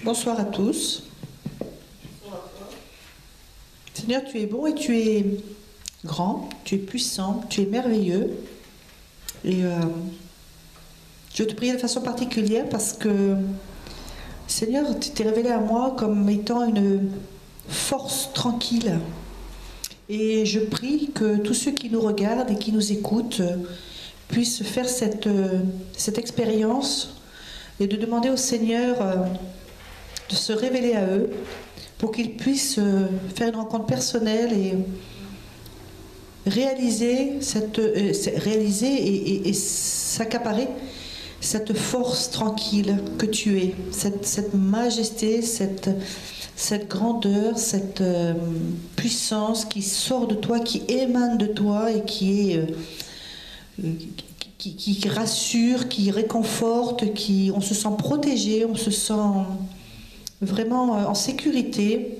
Bonsoir à tous. Seigneur, tu es bon et tu es grand, tu es puissant, tu es merveilleux. Et je veux te prier de façon particulière parce que, Seigneur, tu t'es révélé à moi comme étant une force tranquille. Et je prie que tous ceux qui nous regardent et qui nous écoutent puissent faire cette expérience et de demander au Seigneur de se révéler à eux pour qu'ils puissent faire une rencontre personnelle et réaliser et s'accaparer cette force tranquille que tu es, cette majesté, cette grandeur, cette puissance qui sort de toi, qui émane de toi et qui rassure, qui réconforte, on se sent protégé, on se sent vraiment en sécurité.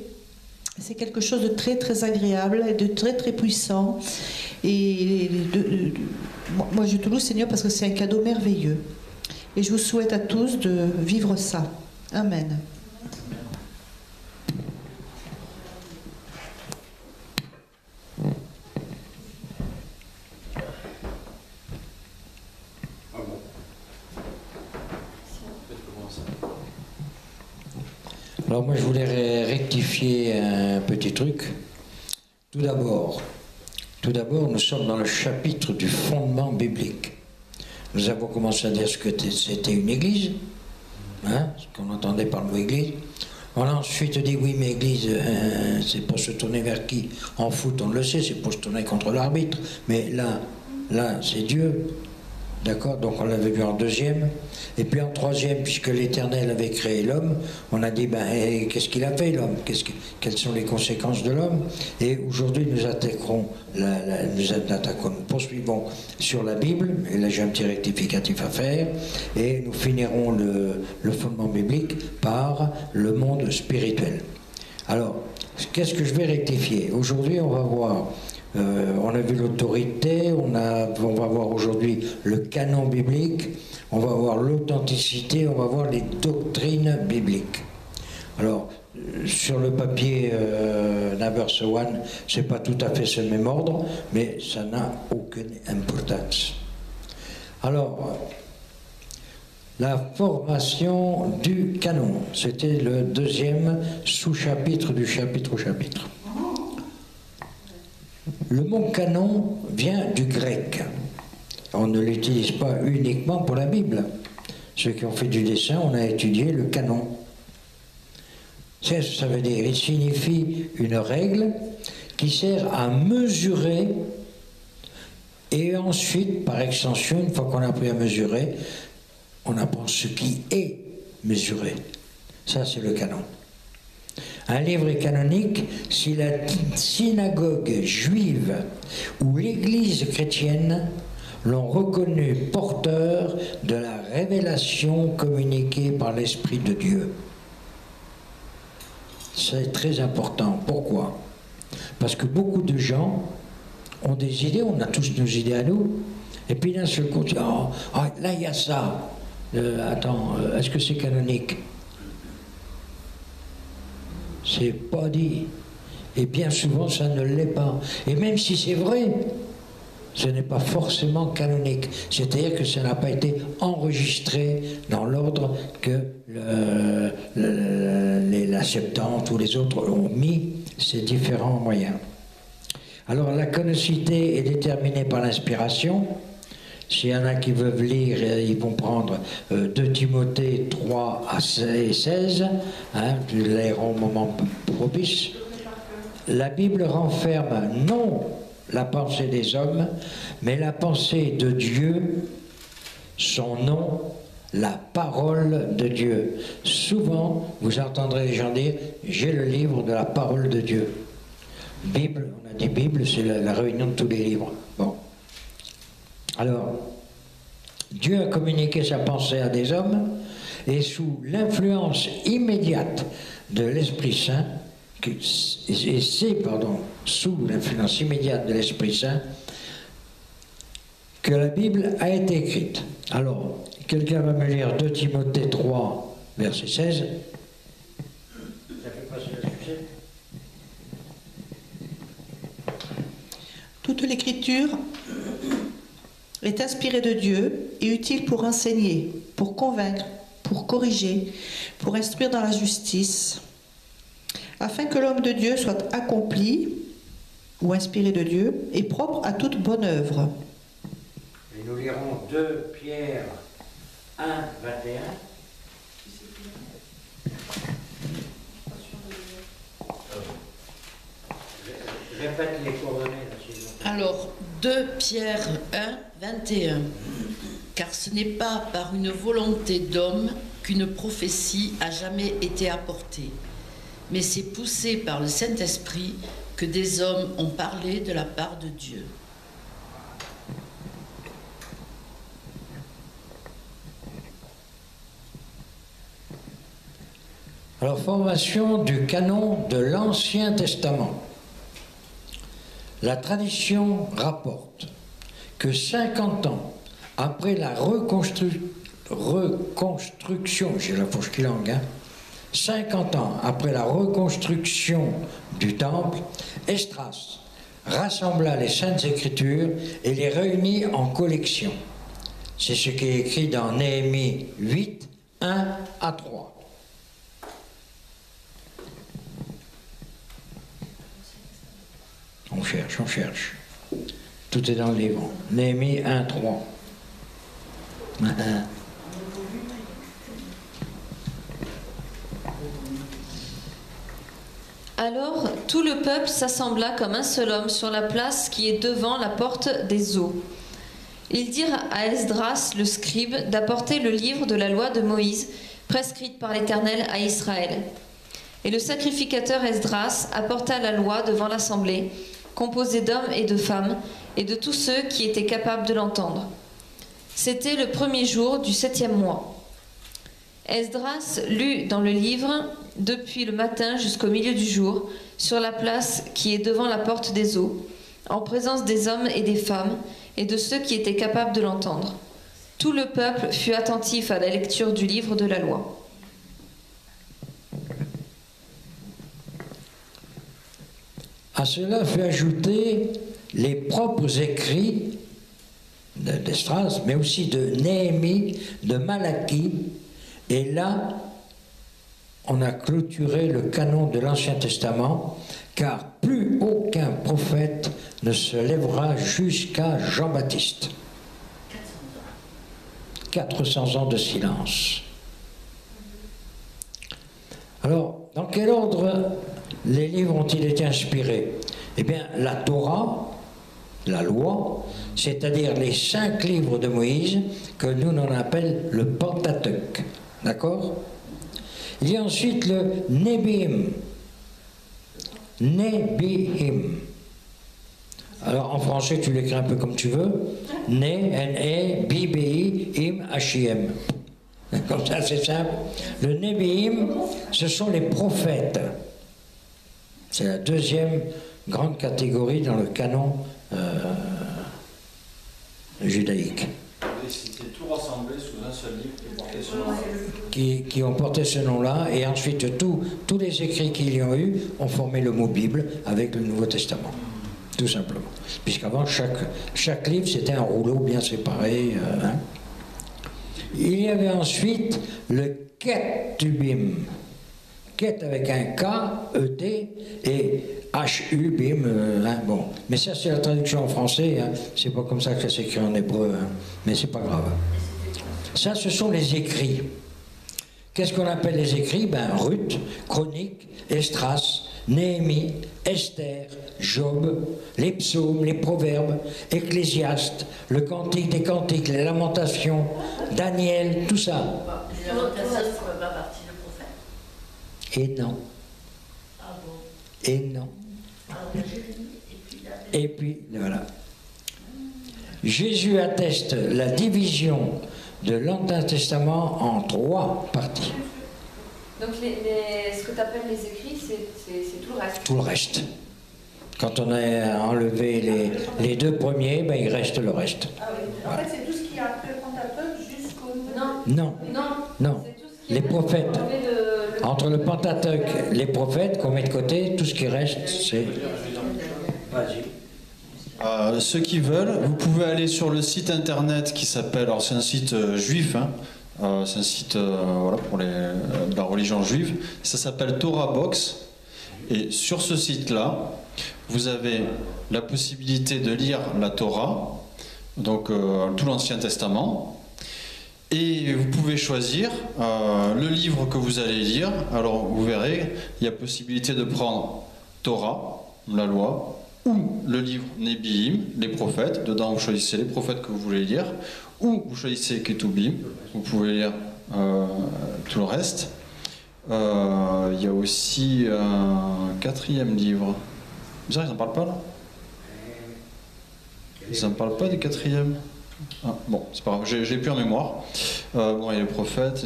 C'est quelque chose de très très agréable et de très très puissant. Et moi je te loue, Seigneur, parce que c'est un cadeau merveilleux. Et je vous souhaite à tous de vivre ça. Amen. Alors moi je voulais rectifier un petit truc. Tout d'abord, nous sommes dans le chapitre du fondement biblique. Nous avons commencé à dire ce que c'était une église, ce qu'on entendait par le mot église. On a ensuite dit oui mais église, c'est pour se tourner vers qui? En foot on le sait, c'est pour se tourner contre l'arbitre. Mais là c'est Dieu. D'accord, donc on l'avait vu en deuxième. Et puis en troisième, puisque l'Éternel avait créé l'homme, on a dit, qu'est-ce qu'il a fait l'homme? Quelles sont les conséquences de l'homme? Et aujourd'hui, nous poursuivons sur la Bible, et là j'ai un petit rectificatif à faire, et nous finirons le fondement biblique par le monde spirituel. Alors, qu'est-ce que je vais rectifier? Aujourd'hui, on va voir... on a vu l'autorité, on va voir aujourd'hui le canon biblique, on va voir l'authenticité, on va voir les doctrines bibliques. Alors, sur le papier Number One, c'est pas tout à fait ce même ordre, mais ça n'a aucune importance. Alors, la formation du canon, c'était le deuxième sous-chapitre du chapitre au chapitre. Le mot canon vient du grec. On ne l'utilise pas uniquement pour la Bible. Ceux qui ont fait du dessin, on a étudié le canon. Ça veut dire, il signifie une règle qui sert à mesurer et ensuite, par extension, une fois qu'on a appris à mesurer, on apprend ce qui est mesuré. Ça, c'est le canon. Un livre est canonique si la synagogue juive ou l'église chrétienne l'ont reconnu porteur de la révélation communiquée par l'Esprit de Dieu. C'est très important. Pourquoi? Parce que beaucoup de gens ont des idées, on a tous nos idées à nous, et puis d'un seul coup, là il y a ça. Attends, est-ce que c'est canonique? C'est pas dit. Et bien souvent, ça ne l'est pas. Et même si c'est vrai, ce n'est pas forcément canonique. C'est-à-dire que ça n'a pas été enregistré dans l'ordre que la Septante ou les autres ont mis ces différents moyens. Alors, la canonicité est déterminée par l'inspiration. S'il y en a qui veulent lire, ils vont prendre 2 Timothée 3 à 16, nous lirons au moment propice. La Bible renferme non la pensée des hommes, mais la pensée de Dieu, son nom, la parole de Dieu. Souvent, vous entendrez les gens dire, j'ai le livre de la parole de Dieu. Bible, on a dit Bible, c'est la réunion de tous les livres. Bon. Alors, Dieu a communiqué sa pensée à des hommes et sous l'influence immédiate de l'Esprit Saint, sous l'influence immédiate de l'Esprit Saint, que la Bible a été écrite. Alors, quelqu'un va me lire 2 Timothée 3, verset 16. toute l'écriture est inspirée de Dieu et utile pour enseigner, pour convaincre, pour corriger, pour instruire dans la justice, afin que l'homme de Dieu soit accompli ou inspiré de Dieu et propre à toute bonne œuvre. Et nous lirons 2 Pierre 1, 21. Répète les coordonnées. Alors, 2 Pierre 1, 21. Car ce n'est pas par une volonté d'homme qu'une prophétie a jamais été apportée, mais c'est poussé par le Saint-Esprit que des hommes ont parlé de la part de Dieu. Alors, formation du canon de l'Ancien Testament. La tradition rapporte que 50 ans après la reconstruction, j'ai la fourche qui langue, 50 ans après la reconstruction du temple, Esdras rassembla les Saintes Écritures et les réunit en collection. C'est ce qui est écrit dans Néhémie 8, 1 à 3. On cherche. Tout est dans le livre. Néhémie 1, 3. Alors tout le peuple s'assembla comme un seul homme sur la place qui est devant la porte des eaux. Ils dirent à Esdras le scribe d'apporter le livre de la loi de Moïse, prescrite par l'Éternel à Israël. Et le sacrificateur Esdras apporta la loi devant l'assemblée, composée d'hommes et de femmes, et de tous ceux qui étaient capables de l'entendre. C'était le 1er jour du 7e mois. Esdras lut dans le livre depuis le matin jusqu'au milieu du jour, sur la place qui est devant la porte des eaux, en présence des hommes et des femmes, et de ceux qui étaient capables de l'entendre. Tout le peuple fut attentif à la lecture du livre de la loi. À cela fut ajouté les propres écrits d'Esdras, mais aussi de Néhémie, de Malachie, et là, on a clôturé le canon de l'Ancien Testament, car plus aucun prophète ne se lèvera jusqu'à Jean-Baptiste. 400 ans de silence. Alors, dans quel ordre les livres ont-ils été inspirés? Eh bien, la Torah, la loi, c'est-à-dire les 5 livres de Moïse, que nous on appelle le Pentateuque. D'accord? Il y a ensuite le Nebiim. Nebiim. Alors, en français, tu l'écris un peu comme tu veux. Ne, N-E, B-B-I, Im, H-I-M. Comme ça, c'est simple. Le Nebiim, ce sont les prophètes. C'est la 2e grande catégorie dans le canon judaïque. C'était tout rassemblé sous un seul livre qui portait ce nom. Qui ont porté ce nom-là, et ensuite tous les écrits qu'il y a eu ont formé le mot Bible avec le Nouveau Testament. Tout simplement. Puisqu'avant, chaque livre, c'était un rouleau bien séparé. Il y avait ensuite le Ketubim. Ket avec un K, E-T, et H-U, bim, bon. Mais ça, c'est la traduction en français, c'est pas comme ça que ça s'écrit en hébreu, mais c'est pas grave. Ça, ce sont les écrits. Qu'est-ce qu'on appelle les écrits? Ben, Ruth, Chronique, Esdras, Néhémie, Esther, Job, les psaumes, les proverbes, Ecclésiaste, le cantique des cantiques, les lamentations, Daniel, tout ça. Les lamentations ne font pas partie du prophète. Et non. Ah bon? Et non. Et puis, voilà. Jésus atteste la division de l'Ancien Testament en 3 parties. Donc ce que tu appelles les écrits, c'est tout le reste. Tout le reste. Quand on a enlevé les 2 premiers, ben, il reste le reste. Ah oui. En fait, c'est tout ce qui est après le Pentateuque jusqu'au... Non. C'est tout ce qui Les est prophètes. Entre le Pentateuque, les prophètes qu'on met de côté, tout ce qui reste, c'est... Vas-y. Ceux qui veulent, vous pouvez aller sur le site internet qui s'appelle, alors c'est un site juif, hein, c'est un site voilà, pour la religion juive, ça s'appelle Torah Box, et sur ce site-là, vous avez la possibilité de lire la Torah, donc tout l'Ancien Testament, et vous pouvez choisir le livre que vous allez lire. Alors vous verrez, il y a possibilité de prendre Torah, la loi, ou le livre Nebiim, les prophètes. Dedans, vous choisissez les prophètes que vous voulez lire, ou vous choisissez Ketubim, vous pouvez lire tout le reste. Il y a aussi un 4e livre. Bizarre, ils n'en parlent pas là? Ils n'en parlent pas du 4e? Ah, bon, c'est pas grave, j'ai plus en mémoire. Bon, il y a les prophètes,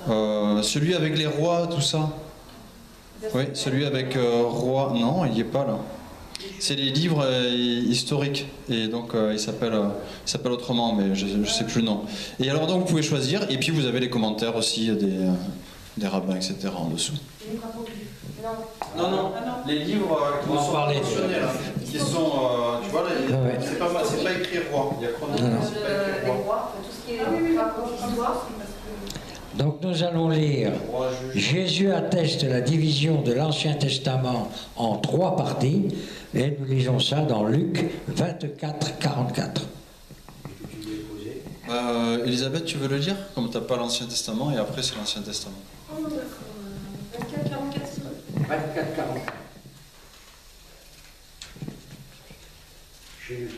celui avec les rois, tout ça. Oui, celui avec roi, non, il n'y est pas là. C'est les livres historiques, et donc il s'appelle autrement, mais je ne sais plus le nom. Et alors donc vous pouvez choisir, et puis vous avez les commentaires aussi des rabbins, etc. en dessous. Non, les livres qui sont mentionnés là, qui sont, tu vois, c'est pas écrit roi, il y a chronologie, c'est pas écrit roi. Donc nous allons lire, Jésus atteste la division de l'Ancien Testament en 3 parties, et nous lisons ça dans Luc 24, 44. Elisabeth, tu veux le lire? Comme tu n'as pas l'Ancien Testament, et après c'est l'Ancien Testament. Oh d'accord, 24, 44. 24, 44. Chez Luc.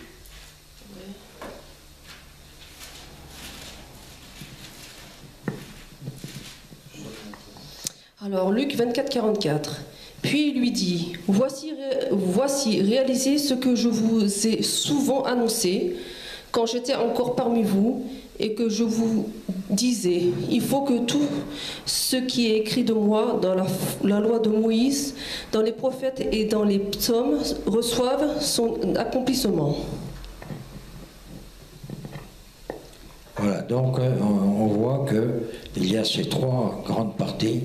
Alors, Luc 24, 44. Puis il lui dit, voici réalisez ce que je vous ai souvent annoncé quand j'étais encore parmi vous et que je vous disais, il faut que tout ce qui est écrit de moi dans la loi de Moïse, dans les prophètes et dans les psaumes reçoive son accomplissement. Voilà, donc on voit qu'il y a ces 3 grandes parties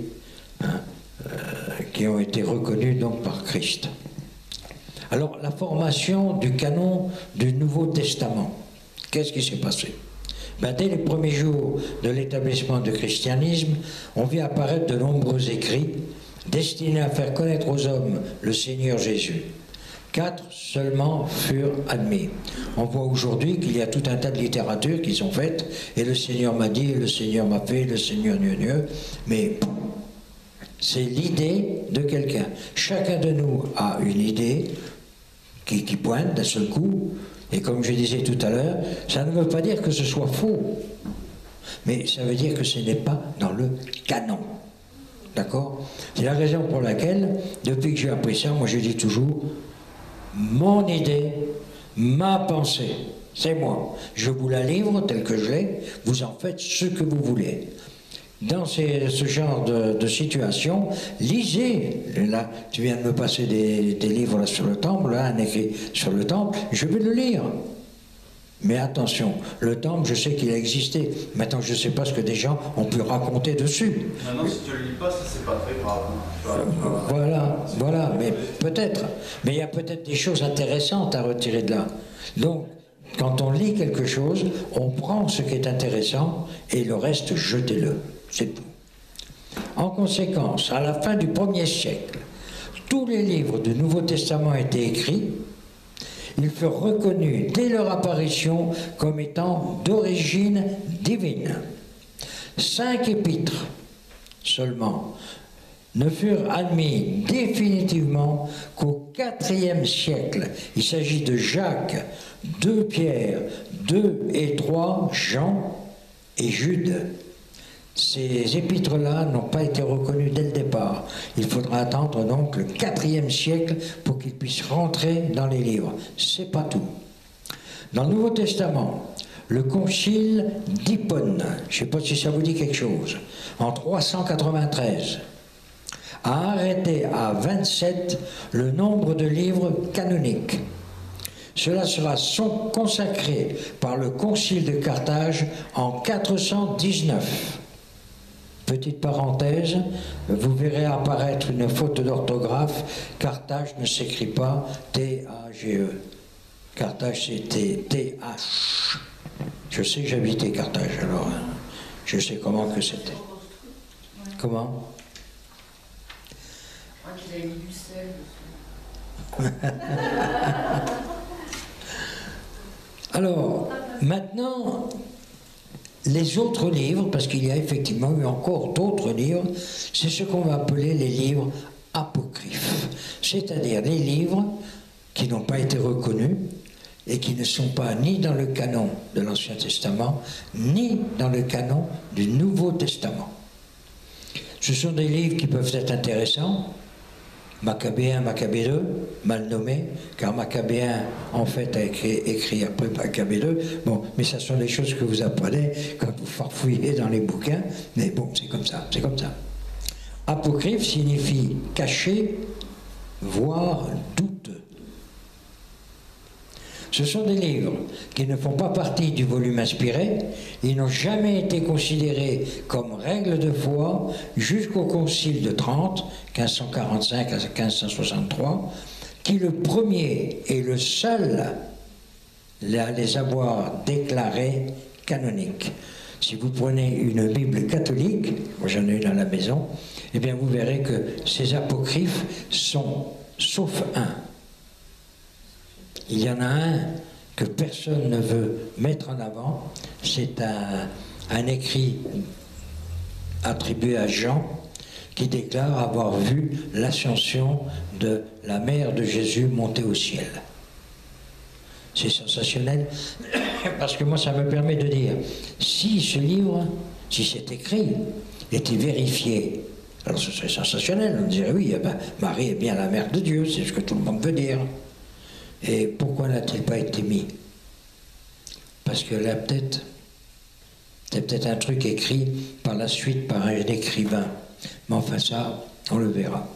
qui ont été reconnues donc par Christ. Alors, la formation du canon du Nouveau Testament, qu'est-ce qui s'est passé? Dès les premiers jours de l'établissement du christianisme, on vit apparaître de nombreux écrits destinés à faire connaître aux hommes le Seigneur Jésus. 4 seulement furent admis. On voit aujourd'hui qu'il y a tout un tas de littératures qui sont faites, et le Seigneur m'a dit, le Seigneur m'a fait, le Seigneur Dieu, mais c'est l'idée de quelqu'un. Chacun de nous a une idée qui pointe d'un seul coup, et comme je disais tout à l'heure, ça ne veut pas dire que ce soit faux, mais ça veut dire que ce n'est pas dans le canon. D'accord? C'est la raison pour laquelle, depuis que j'ai appris ça, moi je dis toujours, mon idée, ma pensée, c'est moi. Je vous la livre telle que je l'ai, vous en faites ce que vous voulez. Dans ce genre de situation, lisez. Là, tu viens de me passer des livres là, sur le temple, là, un écrit sur le temple, je vais le lire. Mais attention, le temple, je sais qu'il a existé. Maintenant, je ne sais pas ce que des gens ont pu raconter dessus. Maintenant, si tu ne le lis pas, ça c'est pas très grave. Voilà, mais peut-être. Mais il y a peut-être des choses intéressantes à retirer de là. Donc, quand on lit quelque chose, on prend ce qui est intéressant et le reste, jetez-le. C'est tout. En conséquence, à la fin du 1er siècle, tous les livres du Nouveau Testament étaient écrits. Ils furent reconnus dès leur apparition comme étant d'origine divine. 5 épîtres seulement ne furent admis définitivement qu'au IVe siècle. Il s'agit de Jacques, 2 Pierre, 2 et 3 Jean et Jude. Ces épîtres-là n'ont pas été reconnus dès le départ. Il faudra attendre donc le IVe siècle pour qu'ils puissent rentrer dans les livres. C'est pas tout. Dans le Nouveau Testament, le concile d'Hippone, je ne sais pas si ça vous dit quelque chose, en 393, a arrêté à 27 le nombre de livres canoniques. Cela sera consacré par le concile de Carthage en 419. Petite parenthèse, vous verrez apparaître une faute d'orthographe. Carthage ne s'écrit pas T-A-G-E. Carthage, c'est T-H. Je sais que j'habitais Carthage, alors je sais comment que c'était. Comment? Alors, maintenant, les autres livres, parce qu'il y a effectivement eu encore d'autres livres, c'est ce qu'on va appeler les livres apocryphes, c'est-à-dire les livres qui n'ont pas été reconnus et qui ne sont pas ni dans le canon de l'Ancien Testament, ni dans le canon du Nouveau Testament. Ce sont des livres qui peuvent être intéressants. Maccabée 1, Maccabée 2, mal nommé, car Maccabée 1, en fait, a écrit après Maccabée 2. Bon, mais ça sont des choses que vous apprenez quand vous farfouillez dans les bouquins. Mais bon, c'est comme ça, c'est comme ça. Apocryphe signifie caché, voire douteux. Ce sont des livres qui ne font pas partie du volume inspiré. Ils n'ont jamais été considérés comme règle de foi jusqu'au Concile de Trente, 1545 à 1563, qui le premier et le seul à les avoir déclarés canoniques. Si vous prenez une Bible catholique, moi j'en ai une à la maison, eh bien vous verrez que ces apocryphes sont, sauf un, il y en a un que personne ne veut mettre en avant, c'est un écrit attribué à Jean qui déclare avoir vu l'ascension de la mère de Jésus monter au ciel. C'est sensationnel parce que moi ça me permet de dire, si ce livre, si cet écrit était vérifié, alors ce serait sensationnel, on dirait oui, eh ben, Marie est bien la mère de Dieu, c'est ce que tout le monde veut dire. Et pourquoi n'a-t-il pas été mis? Parce que là, c'est peut-être un truc écrit par la suite par un écrivain. Mais enfin ça, on le verra.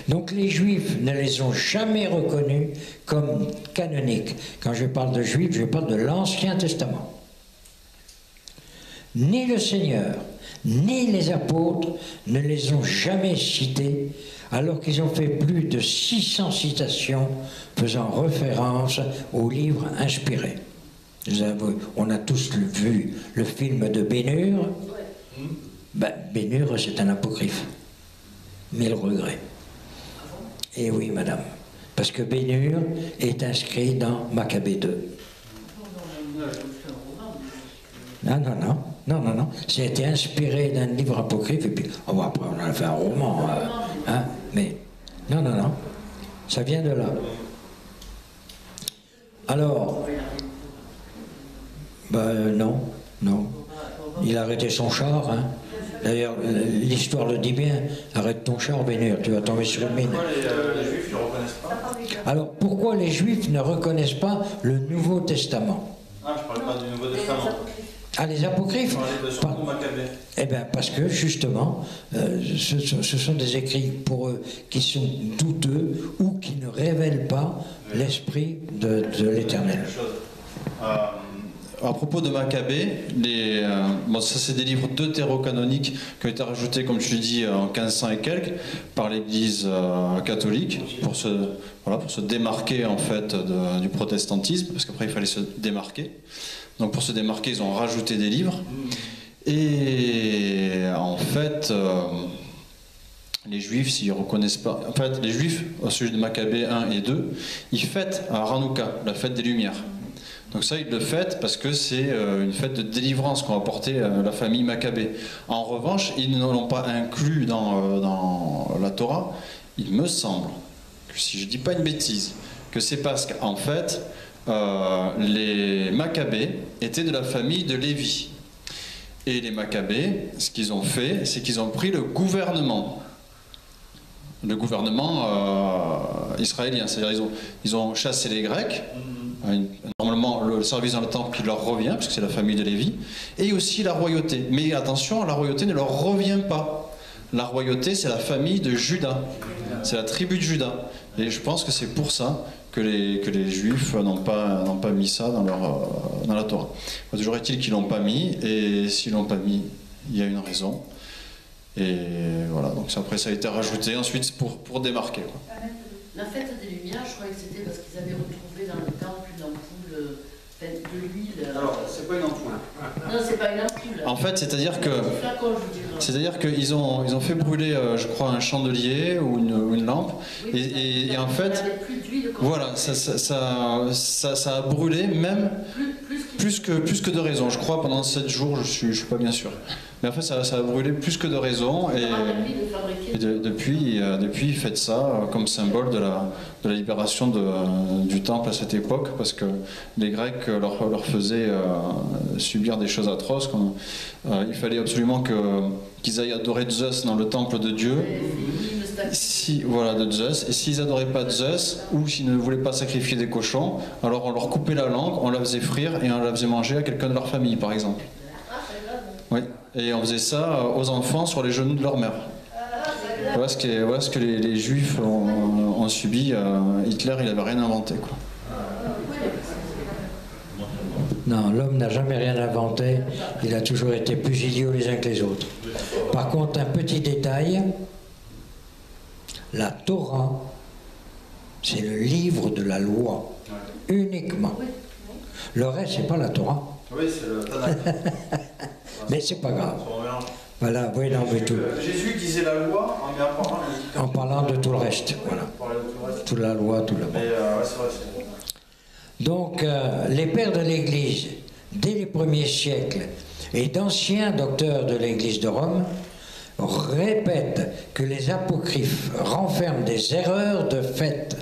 Donc les Juifs ne les ont jamais reconnus comme canoniques. Quand je parle de Juifs, je parle de l'Ancien Testament. Ni le Seigneur, ni les apôtres ne les ont jamais cités, alors qu'ils ont fait plus de 600 citations faisant référence aux livres inspirés. On a tous vu le film de Ben-Hur. Ben, Ben-Hur, c'est un apocryphe. 1000 regrets. Et oui, madame. Parce que Ben-Hur est inscrit dans Maccabée 2. Non. Ça a été inspiré d'un livre apocryphe, et puis, oh, bon, après, on a fait un roman. Hein, mais, non. Ça vient de là. Alors, non. Il a arrêté son char, hein. D'ailleurs, l'histoire le dit bien. Arrête ton char, Ben-Hur, tu vas tomber sur une mine. Pourquoi les Juifs ne le reconnaissent pas? Alors, pourquoi les Juifs ne reconnaissent pas le Nouveau Testament? Ah, je ne parle pas du Nouveau Testament. Ah, les apocryphes? Eh bien, parce que, justement, ce sont des écrits pour eux qui sont douteux ou qui ne révèlent pas l'esprit de l'Éternel. À propos de Maccabée, ça c'est des livres deutérocanoniques qui ont été rajoutés, comme tu le dis, en 1500 et quelques, par l'Église catholique pour se démarquer en fait du protestantisme, parce qu'après il fallait se démarquer. Donc pour se démarquer, ils ont rajouté des livres. Et en fait, les Juifs, s'ils ne reconnaissent pas... En fait, les Juifs, au sujet de Maccabée 1 et 2, ils fêtent à Hanouka, la fête des Lumières. Donc ça, ils le fêtent parce que c'est une fête de délivrance qu'ont apporté la famille Maccabée. En revanche, ils ne l'ont pas inclus dans la Torah. Il me semble, que si je ne dis pas une bêtise, que c'est parce qu'en fait, les Maccabées étaient de la famille de Lévi. Et les Maccabées, ce qu'ils ont fait, c'est qu'ils ont pris le gouvernement israélien. C'est-à-dire ils ont chassé les Grecs, normalement le service dans le temple qui leur revient, puisque c'est la famille de Lévi, et aussi la royauté. Mais attention, la royauté ne leur revient pas. La royauté, c'est la famille de Juda, c'est la tribu de Juda. Et je pense que c'est pour ça que les Juifs n'ont pas mis ça dans la Torah. Toujours est-il qu'ils l'ont pas mis, et s'ils l'ont pas mis, il y a une raison. Et voilà, donc après ça a été rajouté ensuite pour démarquer, quoi. La fête des Lumières, je croyais que c'était parce qu'ils avaient retrouvé dans le temple une ampoule faite de l'huile. Alors, c'est pas une ampoule. Non, c'est pas une ampoule. En fait, c'est-à-dire que... Un flacon, je veux dire. C'est-à-dire qu'ils ont fait brûler, je crois, un chandelier ou une lampe. Oui, et en fait, il n'y avait plus d'huile. voilà, ça a brûlé même plus que de raison. Je crois pendant 7 jours, je suis pas bien sûr. Mais en fait, ça a brûlé plus que de raison. Et depuis, ils fêtent ça comme symbole de la libération du temple à cette époque, parce que les Grecs leur faisaient subir des choses atroces. Il fallait absolument qu'ils aillent adorer Zeus dans le temple de Dieu. Voilà, de Zeus. Et s'ils n'adoraient pas Zeus, ou s'ils ne voulaient pas sacrifier des cochons, alors on leur coupait la langue, on la faisait frire et on la faisait manger à quelqu'un de leur famille, par exemple. Oui. Et on faisait ça aux enfants sur les genoux de leur mère. Voilà ce que les Juifs ont subi. Hitler, il n'avait rien inventé, quoi. Non, l'homme n'a jamais rien inventé. Il a toujours été plus idiot les uns que les autres. Par contre, un petit détail, la Torah, c'est le livre de la loi, uniquement. Le reste, c'est pas la Torah. Oui, c'est le Tanakh. Mais c'est pas grave. Voilà, oui, non, mais tout. Jésus disait la loi en parlant de tout le reste. Voilà. Toute la loi, tout le monde. Donc, les pères de l'Église, dès les premiers siècles, et d'anciens docteurs de l'Église de Rome, répètent que les apocryphes renferment des erreurs de fait,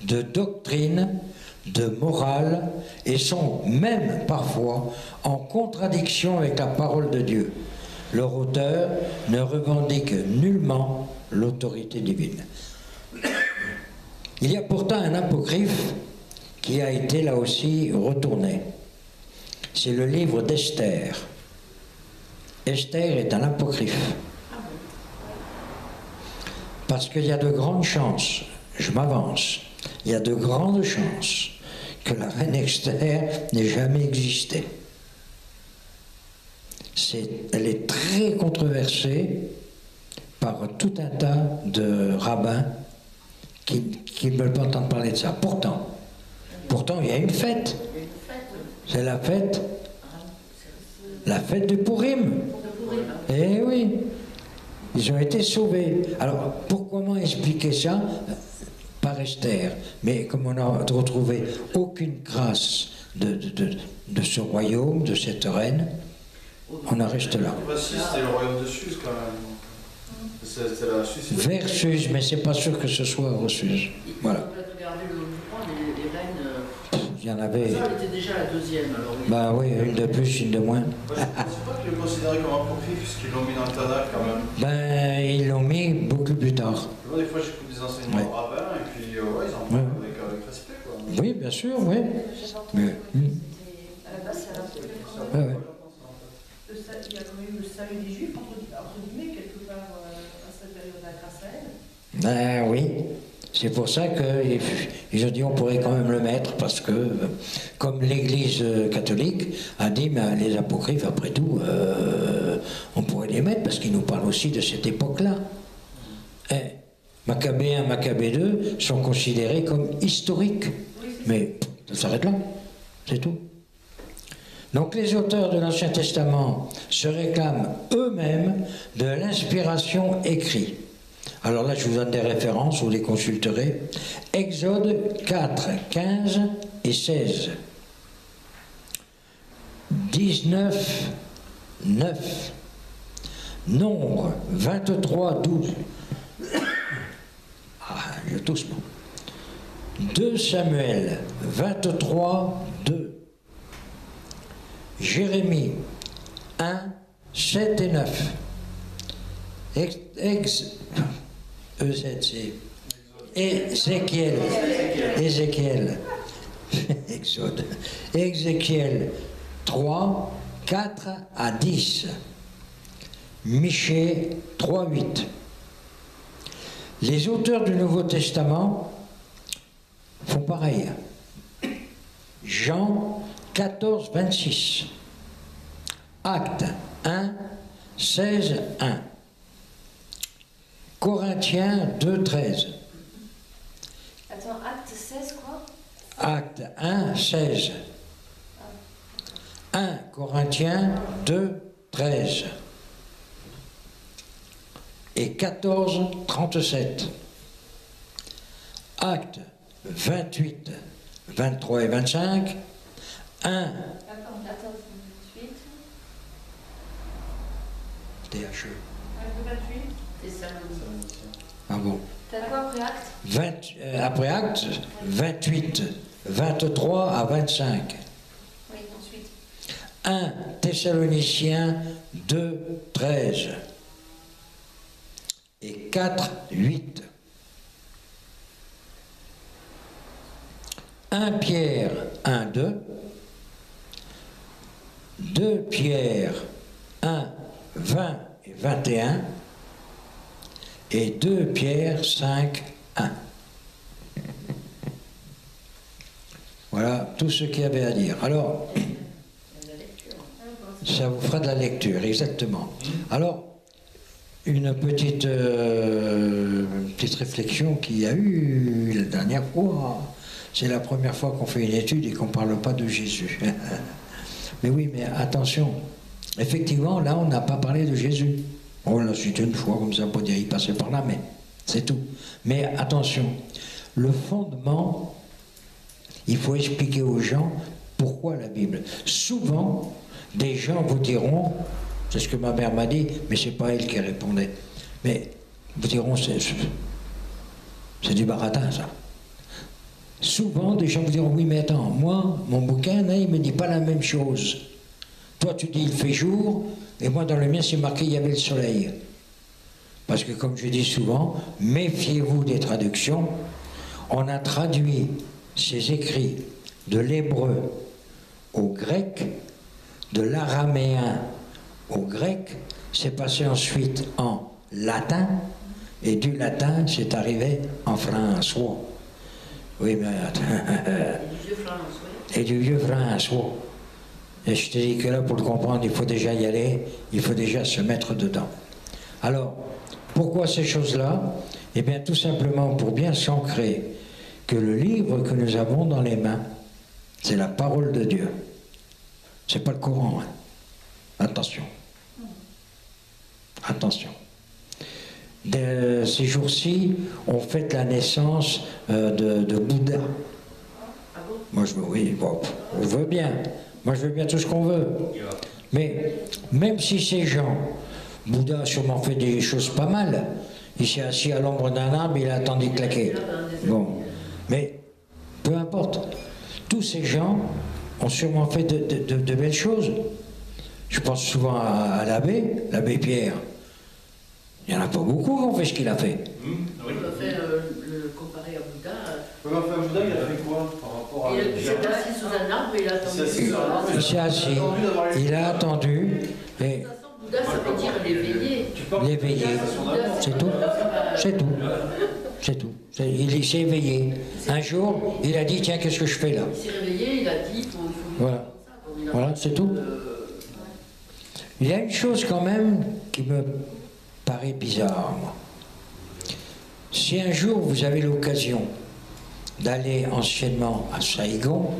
de doctrine, de morale, et sont même parfois en contradiction avec la parole de Dieu. Leur auteur ne revendique nullement l'autorité divine. Il y a pourtant un apocryphe qui a été là aussi retourné. C'est le livre d'Esther. Esther est un apocryphe. Parce qu'il y a de grandes chances, je m'avance, il y a de grandes chances que la reine Esther n'ait jamais existé. Elle est très controversée par tout un tas de rabbins qui ne veulent pas entendre parler de ça. Pourtant, il y a une fête. C'est la fête du Purim. Eh oui, ils ont été sauvés. Alors, comment expliquer ça? Par Esther. Mais comme on n'a retrouvé aucune grâce de ce royaume, de cette reine, on en reste là. C'était le royaume de Suse quand même. C'était la Suisse. Vers Suse, mais c'est pas sûr que ce soit au Suse. Voilà. Il y en avait. Ça, elle était déjà la deuxième. Alors, oui. Bah oui, une de plus, une de moins. Je ne pense pas qu'ils le considéraient comme apocryphe puisqu'ils l'ont mis dans le Tanakh quand même. Ben, ils l'ont mis beaucoup plus tard. Des fois, j'écoute des enseignements de rabbins et puis ils en parlent avec respect, quoi. Oui, bien sûr, oui. Mais, À la base, c'est un ouais. Il y a quand même eu le salut des Juifs, entre guillemets, quelque part, à cette période-là, grâce à elle. Ben oui. C'est pour ça qu'ils ont dit on pourrait quand même le mettre, parce que, comme l'Église catholique a dit, mais les apocryphes, après tout, on pourrait les mettre, parce qu'ils nous parlent aussi de cette époque-là. Maccabée 1, Maccabée 2 sont considérés comme historiques. Mais ça s'arrête là, c'est tout. Donc les auteurs de l'Ancien Testament se réclament eux-mêmes de l'inspiration écrite. Alors là, je vous donne des références, vous les consulterez. Exode 4, 15 et 16. 19, 9. Nombre 23, 12. Ah, je tousse pas. 2 Samuel 23, 2. Jérémie 1, 7 et 9. Ézéchiel. Exode. Ézéchiel 3, 4 à 10. Michée 3, 8. Les auteurs du Nouveau Testament font pareil. Jean 14, 26. Actes 1, 16, 1. Corinthiens 2, 13. Attends, acte 16, quoi? Acte 1, 16. 1 Corinthiens 2, 13. Et 14, 37. Acte 28, 23 et 25. 1. Attends, 28. DHE. Acte 28. Ah bon. T'as quoi après acte? Après acte 28, 23 à 25. Oui, ensuite. 1 Thessaloniciens 2, 13. Et 4, 8. 1 Pierre 1, 2. 2 Pierre 1, 20 et 21. Et 2 Pierre 5, 1. Voilà tout ce qu'il y avait à dire. Alors, ça vous fera de la lecture, exactement. Alors, une petite réflexion qu'il y a eu la dernière fois. C'est la première fois qu'on fait une étude et qu'on ne parle pas de Jésus. Mais oui, mais attention. Effectivement, là, on n'a pas parlé de Jésus. On l'a cité une fois, comme ça, pour dire il passait par là, mais c'est tout. Mais attention, le fondement, il faut expliquer aux gens pourquoi la Bible. Souvent, des gens vous diront, c'est ce que ma mère m'a dit, mais c'est pas elle qui répondait, mais vous diront, c'est du baratin, ça. Souvent, des gens vous diront, oui, mais attends, moi, mon bouquin, là, il me dit pas la même chose. Toi, tu dis, il fait jour, et moi, dans le mien, c'est marqué, il y avait le soleil. Parce que, comme je dis souvent, méfiez-vous des traductions. On a traduit ces écrits de l'hébreu au grec, de l'araméen au grec, c'est passé ensuite en latin, et du latin, c'est arrivé en françois. Oui, mais et du vieux françois. Et je te dis que là, pour le comprendre, il faut déjà y aller, il faut déjà se mettre dedans. Alors, pourquoi ces choses-là? Eh bien, tout simplement pour bien s'ancrer que le livre que nous avons dans les mains, c'est la parole de Dieu. C'est pas le Coran, hein. Attention. Attention. Ces jours-ci, on fête la naissance de Bouddha. Moi, oui, bon, on veut bien. Moi, je veux bien tout ce qu'on veut. Mais même si ces gens, Bouddha a sûrement fait des choses pas mal. Il s'est assis à l'ombre d'un arbre, il a attendu claquer. Bon. Mais peu importe. Tous ces gens ont sûrement fait de belles choses. Je pense souvent à l'abbé Pierre. Il n'y en a pas beaucoup qui ont fait ce qu'il a fait. On va faire le comparer à Bouddha. Enfin, Bouddha, il a fait quoi par rapport à... Il s'est assis sous un arbre et il a attendu. Il s'est assis, il a attendu. Et De toute façon, Bouddha, ça veut dire l'éveillé. l'éveillé, c'est tout. C'est tout. C'est tout. Il s'est éveillé. Un jour, il a dit, tiens, qu'est-ce que je fais là? Il s'est réveillé, il a dit, il faut Voilà. Voilà, c'est tout. Il y a une chose quand même qui me paraît bizarre, moi. Si un jour vous avez l'occasion d'aller anciennement à Saigon,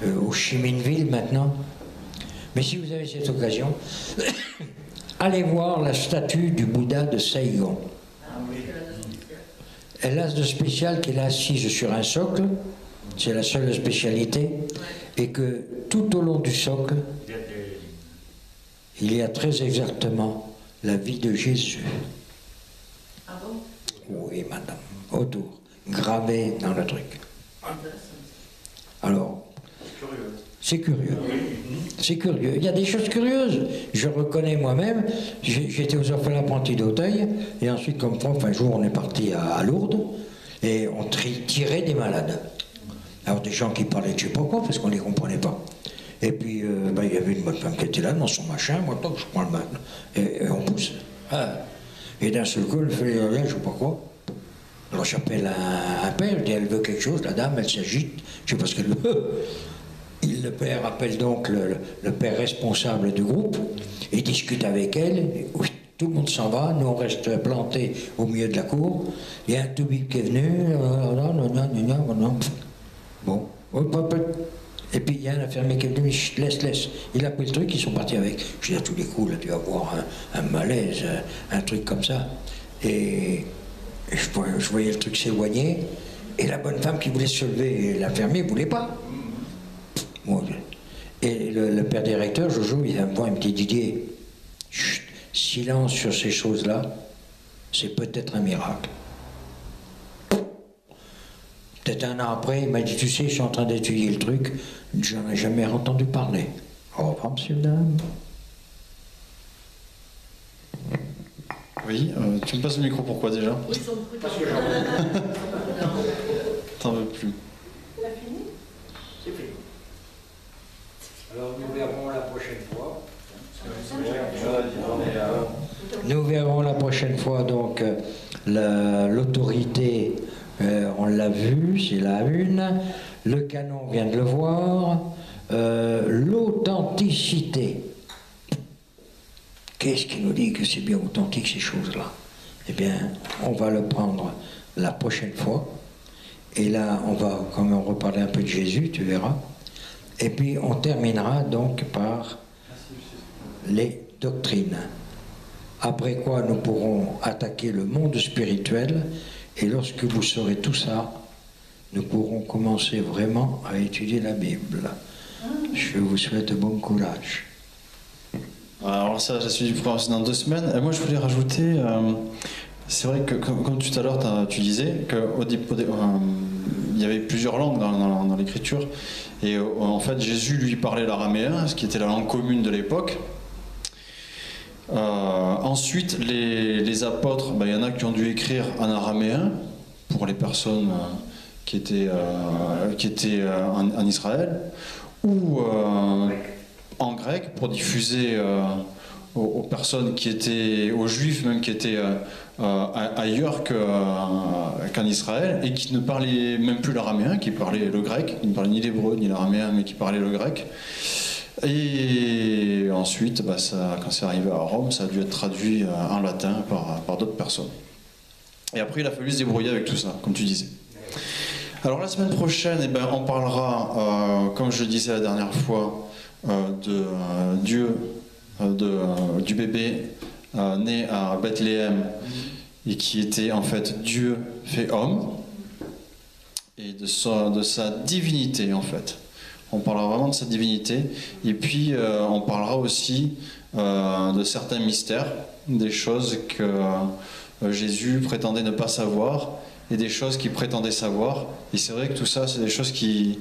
au Ho Chi Minh Ville maintenant, mais si vous avez cette occasion, allez voir la statue du Bouddha de Saigon. Elle a de spécial qu'elle est assise sur un socle, c'est la seule spécialité, et que tout au long du socle, il y a très exactement la vie de Jésus. Ah bon? Oui, madame, autour, gravé dans le truc. Alors, c'est curieux. C'est curieux. Il y a des choses curieuses. Je reconnais moi-même, j'étais aux orphelins apprentis d'Auteuil, et ensuite, comme prof, un jour, on est parti à Lourdes, et on tirait des malades. Alors, des gens qui parlaient de je sais pas quoi, parce qu'on ne les comprenait pas. Et puis, il y avait une bonne femme qui était là, dans son machin, moi, je prends le mal, et on pousse. Ah. Et d'un seul coup, elle fait, je sais pas quoi. Alors, j'appelle un père, je dis, elle veut quelque chose, la dame, elle s'agite, je sais pas ce qu'elle veut. Le père appelle donc le père responsable du groupe, et discute avec elle, oui, Tout le monde s'en va, nous on reste plantés au milieu de la cour. Il y a un toubib qui est venu, bon, hop, hop, hop. Et puis il y a un infirmier qui est venu, chut, laisse. Il a pris le truc, ils sont partis avec. Je dis à tous les coups, là tu vas avoir un malaise, un truc comme ça. Et je voyais le truc s'éloigner, et la bonne femme qui voulait se lever, et l'infirmier ne voulait pas. Bon, et le père directeur, Jojo, il vient me voir, il me dit, Didier, chut, silence sur ces choses-là, c'est peut-être un miracle. Peut-être un an après, il m'a dit, tu sais, je suis en train d'étudier le truc, j'en ai jamais entendu parler. Au revoir, monsieur, dame. Oui, tu me passes le micro pourquoi déjà? Oui, ils sont Parce que j'en T'en veux plus. T'as fini? C'est fini. Alors nous verrons la prochaine fois. Nous verrons la prochaine fois donc l'autorité, on l'a vu, c'est la une. Le canon vient de le voir. L'authenticité. Qu'est-ce qui nous dit que c'est bien authentique ces choses-là? Eh bien, on va le prendre la prochaine fois. Et là, on va quand même reparler un peu de Jésus, tu verras. Et puis, on terminera donc par les doctrines. Après quoi, nous pourrons attaquer le monde spirituel. Et lorsque vous saurez tout ça, nous pourrons commencer vraiment à étudier la Bible. Je vous souhaite bon courage. Alors ça, je suis c'est dans 2 semaines. Et moi, je voulais rajouter, c'est vrai que comme tout à l'heure, tu disais qu'il y avait plusieurs langues dans l'écriture. Et en fait, Jésus, lui, parlait l'araméen, ce qui était la langue commune de l'époque. Ensuite, les apôtres, il y en a qui ont dû écrire en araméen pour les personnes qui étaient en Israël, ou en grec pour diffuser aux personnes qui étaient, aux juifs même qui étaient ailleurs qu'en Israël et qui ne parlaient même plus l'araméen, qui parlaient le grec, qui ne parlaient ni l'hébreu ni l'araméen mais qui parlaient le grec. Et ensuite, quand c'est arrivé à Rome, ça a dû être traduit en latin par d'autres personnes. Et après, il a fallu se débrouiller avec tout ça, comme tu disais. Alors la semaine prochaine, on parlera, comme je le disais la dernière fois, de Dieu, du bébé né à Bethléem et qui était en fait Dieu fait homme, et de sa divinité en fait. On parlera vraiment de sa divinité, et puis on parlera aussi de certains mystères, des choses que Jésus prétendait ne pas savoir et des choses qu'il prétendait savoir. Et c'est vrai que tout ça, c'est des choses qui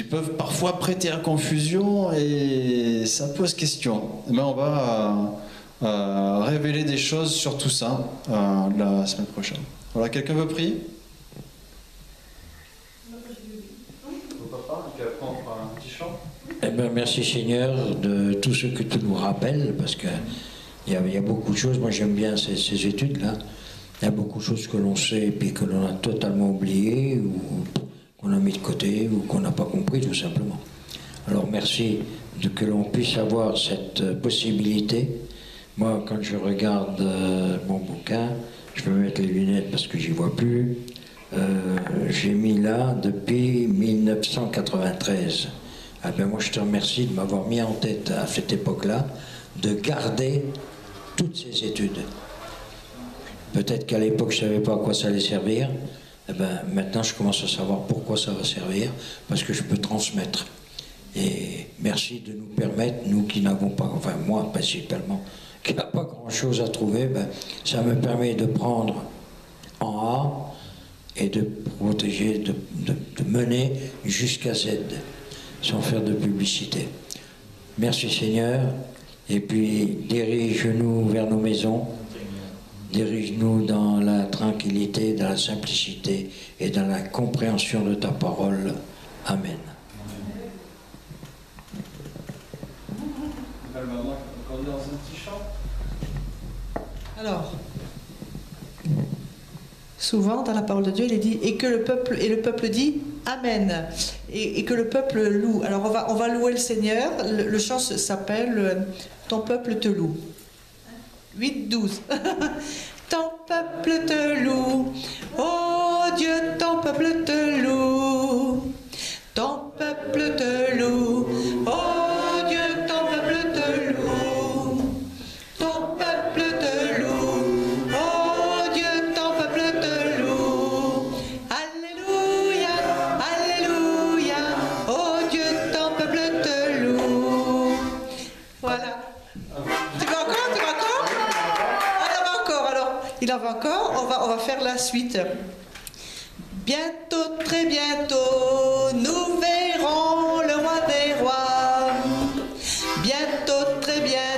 peuvent parfois prêter à confusion et ça pose question. Mais on va révéler des choses sur tout ça la semaine prochaine. Voilà, quelqu'un veut prier? Eh bien, merci Seigneur de tout ce que tu nous rappelles, parce qu'il y a beaucoup de choses. Moi j'aime bien ces études-là. Il y a beaucoup de choses que l'on sait et puis que l'on a totalement oubliées, ou qu'on a mis de côté, ou qu'on n'a pas compris tout simplement. Alors merci que l'on puisse avoir cette possibilité. Moi, quand je regarde mon bouquin, je vais mettre les lunettes parce que j'y vois plus. J'ai mis là depuis 1993. Ah ben moi je te remercie de m'avoir mis en tête à cette époque-là de garder toutes ces études. Peut-être qu'à l'époque je ne savais pas à quoi ça allait servir. Eh ben, maintenant je commence à savoir pourquoi ça va servir, parce que je peux transmettre. Et merci de nous permettre, nous qui n'avons pas, enfin moi principalement, qui n'a pas grand-chose à trouver, ben, ça me permet de prendre en A et de protéger, de mener jusqu'à Z, sans faire de publicité. Merci Seigneur, et puis dirige-nous vers nos maisons, dirige-nous dans la tranquillité, dans la simplicité et dans la compréhension de ta parole. Amen. Alors, souvent dans la parole de Dieu, il est dit et que le peuple dit Amen, et que le peuple loue. Alors on va louer le Seigneur. Le chant s'appelle Ton peuple te loue. 8, 12. Ton peuple te loue, oh Dieu, ton peuple te loue. Ton peuple te loue, oh Dieu, ton peuple te loue. Ton peuple te loue, oh Dieu, ton peuple te loue. Alléluia, alléluia, oh Dieu, ton peuple te loue. Voilà. Tu veux encore, tu veux encore? Alors encore, alors, il en va encore, on va faire la suite. Bientôt, très bientôt, nous verrons le roi des rois. Bientôt, très bientôt.